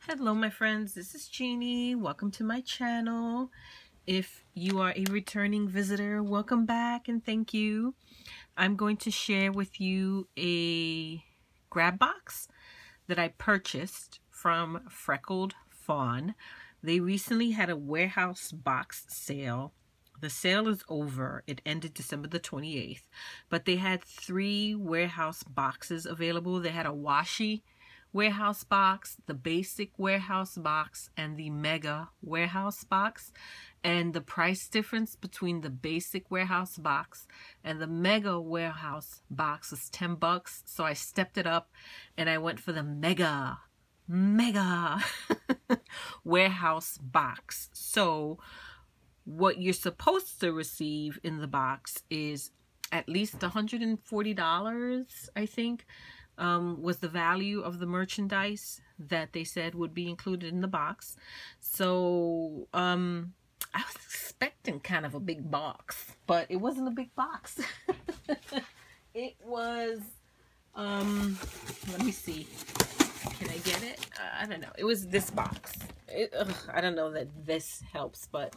Hello my friends, this is Jeannie. Welcome to my channel. If you are a returning visitor, welcome back and thank you. I'm going to share with you a grab box that I purchased from Freckled Fawn. They recently had a warehouse box sale. The sale is over. It ended December the 28th, but they had 3 warehouse boxes available. They had a washi warehouse box, the basic warehouse box, and the mega warehouse box. And the price difference between the basic warehouse box and the mega warehouse box was 10 bucks. So I stepped it up and I went for the mega warehouse box. So what you're supposed to receive in the box is at least $140, I think. Was the value of the merchandise that they said would be included in the box. So I was expecting kind of a big box, but it wasn't a big box. It was let me see, can I get it? I don't know. It was this box. I don't know that this helps, but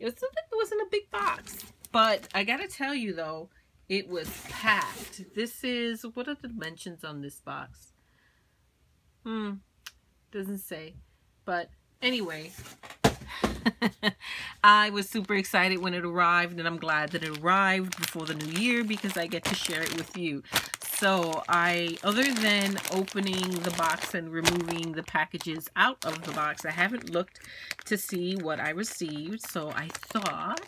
it wasn't a big box. But I gotta tell you though, it was packed. This is, what are the dimensions on this box? Doesn't say. But anyway, I was super excited when it arrived, and I'm glad that it arrived before the new year because I get to share it with you. So other than opening the box and removing the packages out of the box, I haven't looked to see what I received. So I thought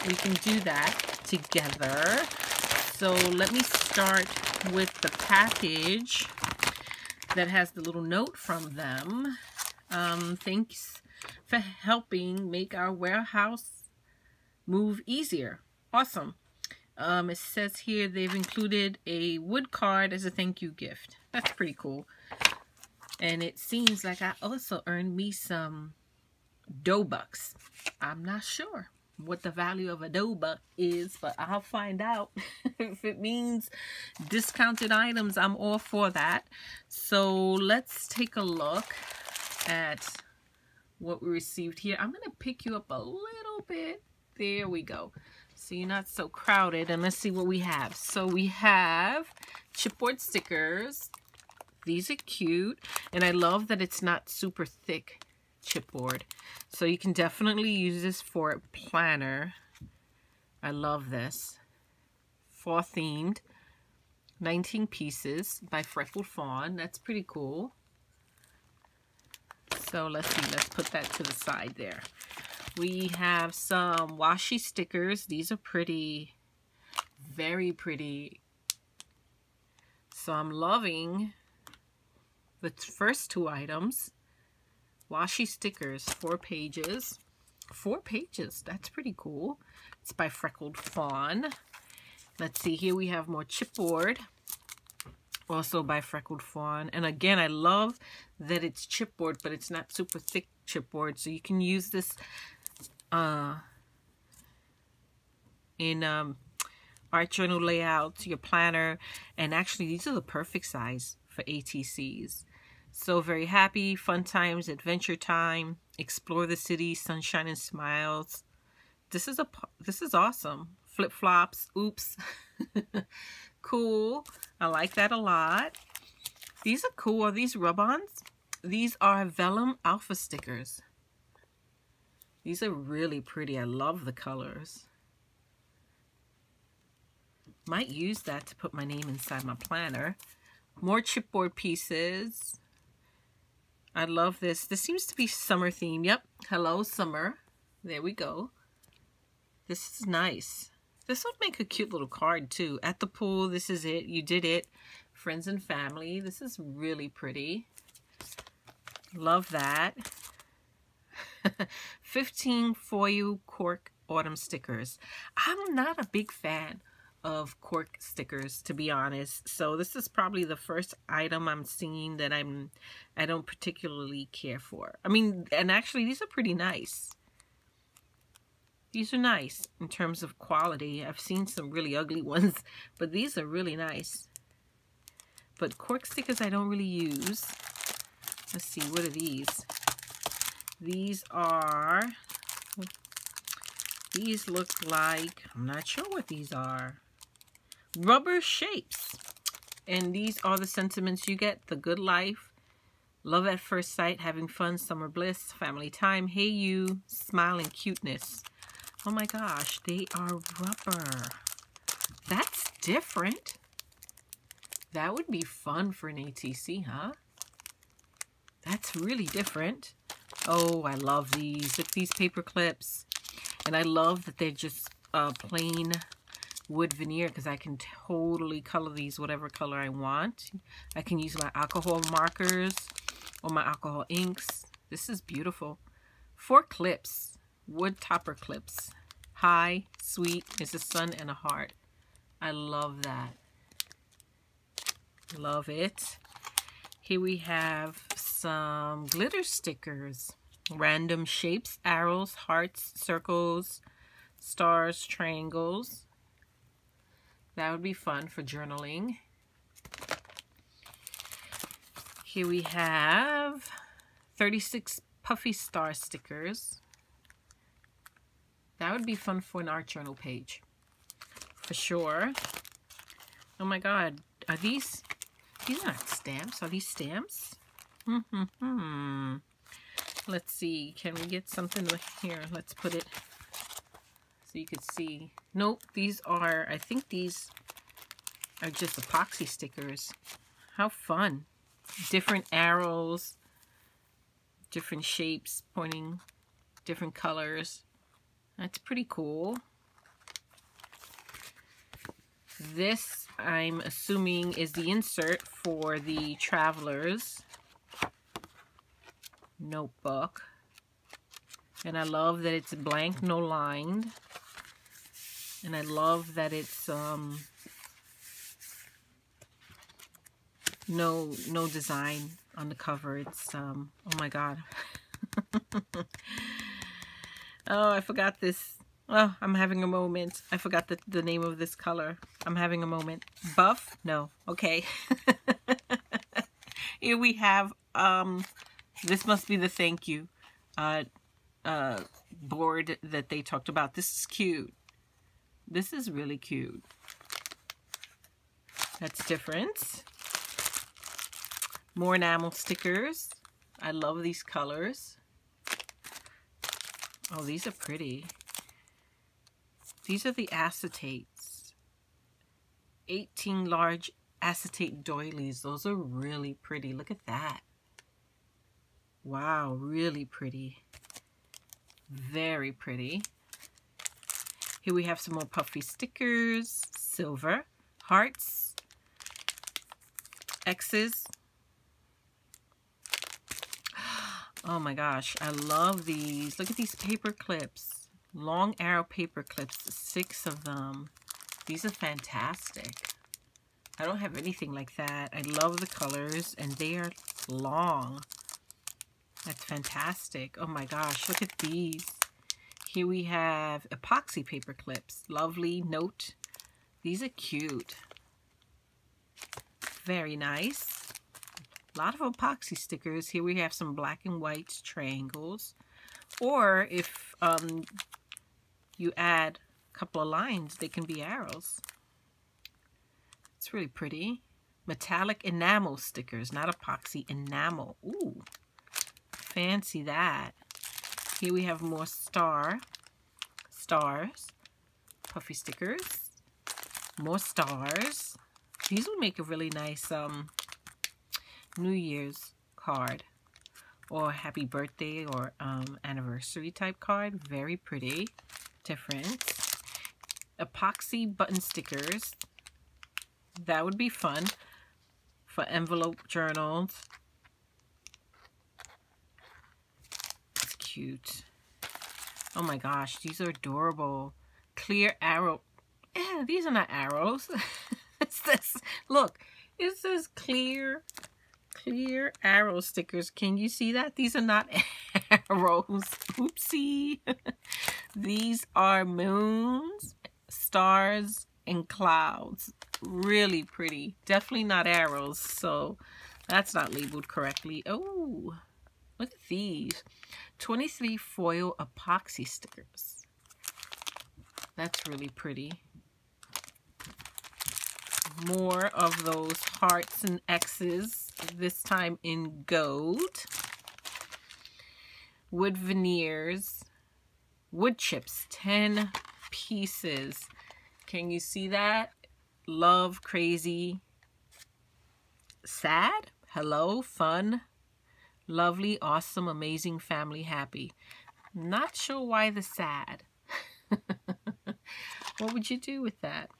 we can do that together. So let me start with the package that has the little note from them. Thanks for helping make our warehouse move easier. Awesome. It says here they've included a wood card as a thank you gift. That's pretty cool. And it seems like I also earned me some dough bucks. I'm not sure what the value of a dough buck is, but I'll find out. If it means discounted items, I'm all for that. So let's take a look at what we received here. I'm going to pick you up a little bit. There we go. So you're not so crowded. And let's see what we have. So we have chipboard stickers. These are cute. And I love that it's not super thick chipboard. So you can definitely use this for a planner. I love this. Fall themed. 19 pieces by Freckled Fawn. That's pretty cool. So let's see. Let's put that to the side there. We have some washi stickers. These are pretty. Very pretty. So I'm loving the first 2 items. Washi stickers, 4 pages. 4 pages, that's pretty cool. It's by Freckled Fawn. Let's see, here we have more chipboard. Also by Freckled Fawn. And again, I love that it's chipboard, but it's not super thick chipboard. So you can use this in art journal layouts, your planner. And actually, these are the perfect size for ATCs. So very happy, fun times, adventure time, explore the city, sunshine and smiles. This is awesome. Flip-flops, oops. Cool. I like that a lot. These are cool. Are these rub-ons? These are vellum alpha stickers. These are really pretty. I love the colors. Might use that to put my name inside my planner. More chipboard pieces. I love this. This seems to be summer theme. Yep. Hello, summer. There we go. This is nice. This would make a cute little card, too. At the pool, this is it. You did it. Friends and family. This is really pretty. Love that. 15 foil cork autumn stickers. I'm not a big fan of cork stickers, to be honest. So this is probably the first item I'm seeing that I don't particularly care for. I mean, and actually these are pretty nice. These are nice in terms of quality. I've seen some really ugly ones, but these are really nice. But cork stickers I don't really use. Let's see, what are these? These look like, I'm not sure what these are. Rubber shapes. And these are the sentiments you get. The good life, love at first sight, having fun, summer bliss, family time, hey you, smile and cuteness. Oh my gosh, they are rubber. That's different. That would be fun for an ATC, huh? That's really different. Oh, I love these. Look at these paper clips. And I love that they're just plain wood veneer, because I can totally color these whatever color I want. I can use my alcohol markers or my alcohol inks. This is beautiful. 4 clips, wood topper clips. Hi, sweet, it's a sun and a heart. I love that. Love it. Here we have some glitter stickers. Random shapes, arrows, hearts, circles, stars, triangles. That would be fun for journaling. Here we have 36 puffy star stickers. That would be fun for an art journal page, for sure. Oh my God, are these are not stamps, are these stamps? Let's see, can we get something here? Let's put it so you could see. Nope, these are, I think these are just epoxy stickers. How fun. Different arrows, different shapes, pointing different colors. That's pretty cool. This, I'm assuming, is the insert for the Traveler's notebook. And I love that it's blank, no lined. And I love that it's no design on the cover. It's oh my God. Oh, I forgot this. Oh, I'm having a moment. I forgot the name of this color. I'm having a moment. Buff? No. Okay. Here we have, this must be the thank you board that they talked about. This is cute. This is really cute. That's different. More enamel stickers. I love these colors. Oh, these are pretty. These are the acetates. 18 large acetate doilies. Those are really pretty. Look at that. Wow, really pretty. Very pretty. Here we have some more puffy stickers. Silver. Hearts. X's. Oh my gosh, I love these. Look at these paper clips. Long arrow paper clips, 6 of them. These are fantastic. I don't have anything like that. I love the colors, and they are long. That's fantastic. Oh my gosh, look at these. Here we have epoxy paper clips. Lovely note. These are cute. Very nice. A lot of epoxy stickers. Here we have some black and white triangles. Or if you add a couple of lines, they can be arrows. It's really pretty. Metallic enamel stickers, not epoxy, enamel. Ooh, fancy that. Here we have more stars, puffy stickers, more stars. These will make a really nice New Year's card or happy birthday or anniversary type card. Very pretty. Different. Epoxy button stickers. That would be fun for envelope journals. It's cute. Oh my gosh, these are adorable. Clear arrow. Yeah, these are not arrows. It says, look, it says clear arrow stickers. Can you see that? These are not arrows. Oopsie. These are moons, stars, and clouds. Really pretty. Definitely not arrows. So That's not labeled correctly. Oh, look at these. 23 foil epoxy stickers. That's really pretty. More of those hearts and X's, this time in gold. Wood veneers. Wood chips, 10 pieces. Can you see that? Love, crazy, sad, hello, fun, lovely, awesome, amazing, family, happy. Not sure why the sad. What would you do with that?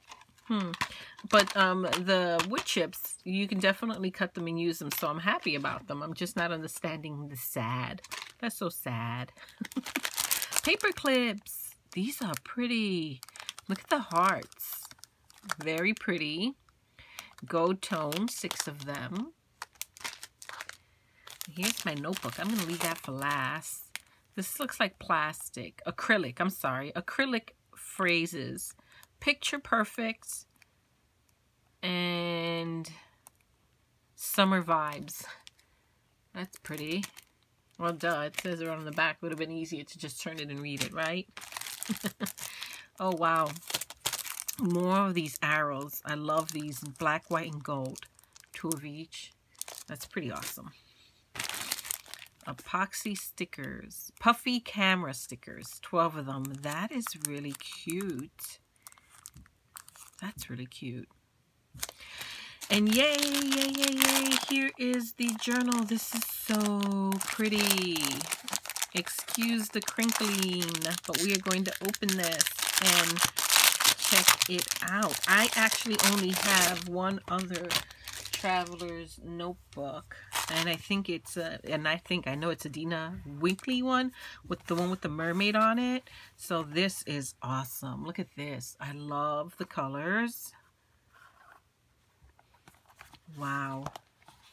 But the wood chips, you can definitely cut them and use them, so I'm happy about them. I'm just not understanding the sad. That's so sad. Paper clips. These are pretty. Look at the hearts. Very pretty. Gold tone, 6 of them. Here's my notebook. I'm going to leave that for last. This looks like plastic. Acrylic, I'm sorry. Acrylic phrases. Picture perfect. And summer vibes. That's pretty. Well, duh. It says it on the back. It would have been easier to just turn it and read it, right? Oh, wow. More of these arrows. I love these. Black, white, and gold. 2 of each. That's pretty awesome. Epoxy stickers. Puffy camera stickers. 12 of them. That is really cute. That's really cute. And yay, yay, yay, yay. Here is the journal. This is so pretty. Excuse the crinkling, but we are going to open this and check it out. I actually only have one other traveler's notebook, and I think it's I know it's a Dina Winkley one with the one with the mermaid on it. So this is awesome. Look at this. I love the colors. Wow.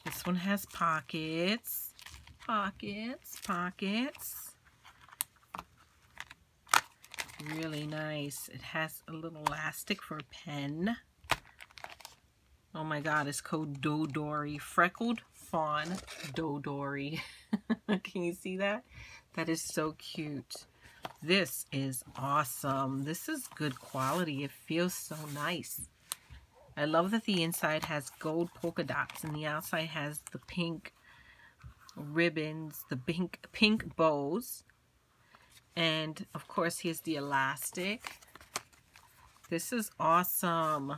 This one has pockets. Pockets. Pockets. Really nice. It has a little elastic for a pen. Oh my god, it's called Dodori. Freckled Fawn Dodori. Can you see that? That is so cute. This is awesome. This is good quality. It feels so nice. I love that the inside has gold polka dots and the outside has the pink ribbons, the pink bows. And of course, here's the elastic. This is awesome.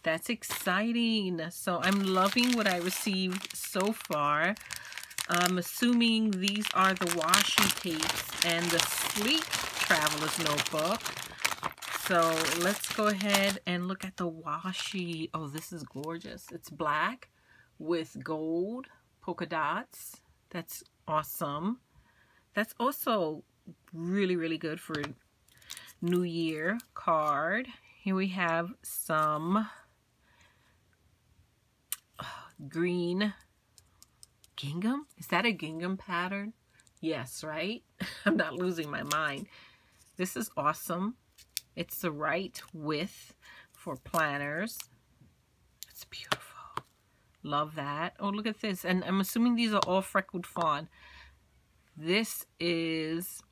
That's exciting. So I'm loving what I received so far. I'm assuming these are the washi tapes and the Sleek Traveler's Notebook. So let's go ahead and look at the washi. Oh, this is gorgeous. It's black with gold polka dots. That's awesome. That's also really, really good for New Year card. Here we have some green gingham. Is that a gingham pattern? Yes, right? I'm not losing my mind. This is awesome. It's the right width for planners. It's beautiful. Love that. Oh, look at this. And I'm assuming these are all Freckled Fawn. This is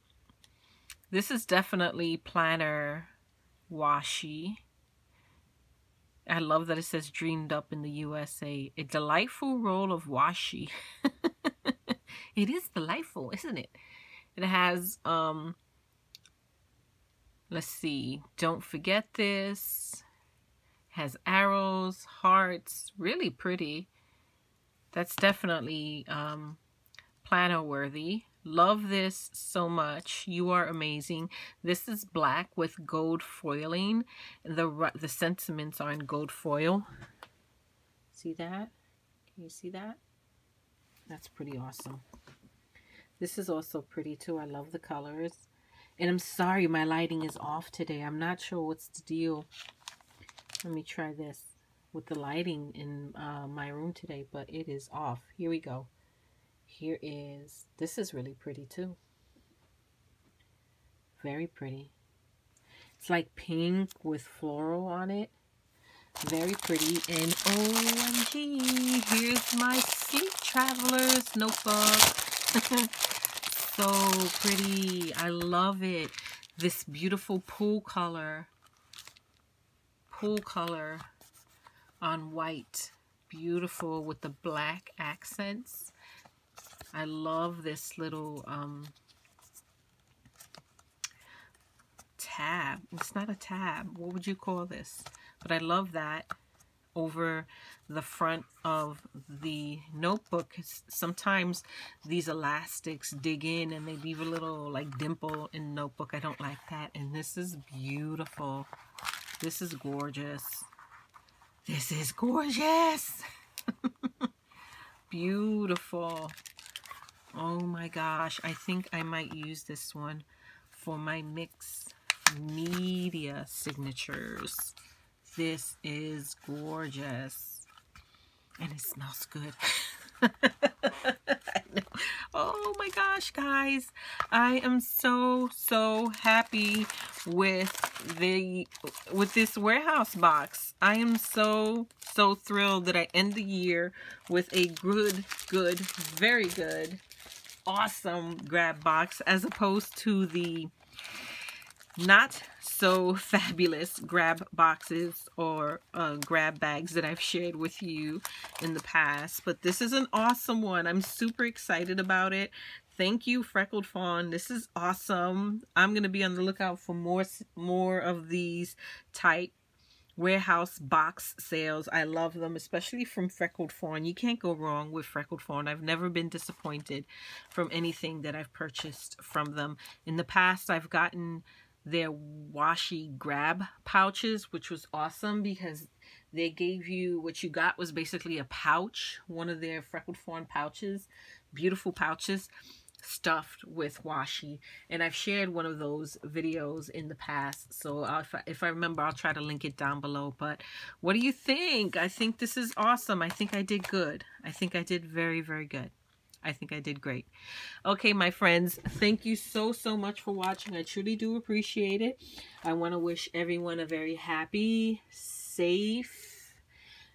definitely planner washi. I love that it says dreamed up in the USA. A delightful roll of washi. It is delightful, isn't it? It has, let's see, don't forget this. Has arrows, hearts, really pretty. That's definitely planner worthy. Love this so much. You are amazing. This is black with gold foiling. The sentiments are in gold foil. See that? Can you see that? That's pretty awesome. This is also pretty too. I love the colors. And I'm sorry my lighting is off today. I'm not sure what's the deal. Let me try this with the lighting in my room today, but it is off. Here we go. Here is, this is really pretty too. Very pretty. It's like pink with floral on it. Very pretty. And OMG, here's my Sleep Travelers notebook. So pretty. I love it. This beautiful pool color on white. Beautiful with the black accents. I love this little tab. It's not a tab. What would you call this? But I love that over the front of the notebook. Sometimes these elastics dig in and they leave a little like dimple in the notebook. I don't like that. And this is beautiful. This is gorgeous. This is gorgeous. Beautiful. Oh my gosh. I think I might use this one for my mixed media signatures. This is gorgeous. And it smells good. I know. Oh my gosh, guys. I am so happy with this warehouse box. I am so thrilled that I end the year with a good, very good, awesome grab box, as opposed to the not so fabulous grab boxes or grab bags that I've shared with you in the past. But this is an awesome one. I'm super excited about it. Thank you, Freckled Fawn. This is awesome. I'm going to be on the lookout for more of these type warehouse box sales. I love them, especially from Freckled Fawn. You can't go wrong with Freckled Fawn. I've never been disappointed from anything that I've purchased from them. In the past, I've gotten their washi grab pouches, which was awesome because they gave you, what you got was basically a pouch, one of their Freckled Fawn pouches, beautiful pouches stuffed with washi. And I've shared one of those videos in the past, so if I remember, I'll try to link it down below. But what do you think? I think this is awesome. I think I did good. I think I did very good. I think I did great. Okay, my friends, thank you so much for watching. I truly do appreciate it. I want to wish everyone a very happy, safe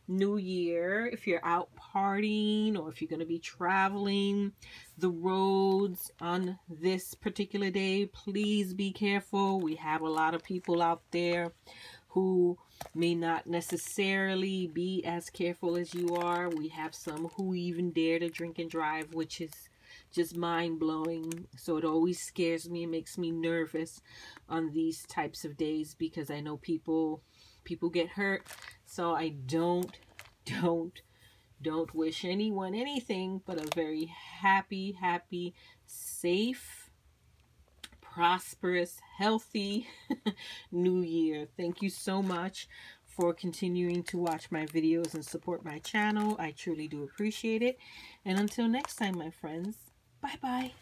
New Year. If you're out partying or if you're going to be traveling the roads on this particular day, please be careful. We have a lot of people out there who may not necessarily be as careful as you are. We have some who even dare to drink and drive, which is just mind-blowing. So it always scares me and makes me nervous on these types of days, because I know people get hurt. So I don't wish anyone anything but a very happy, safe, prosperous, healthy New Year. Thank you so much for continuing to watch my videos and support my channel. I truly do appreciate it. And until next time, my friends, bye-bye.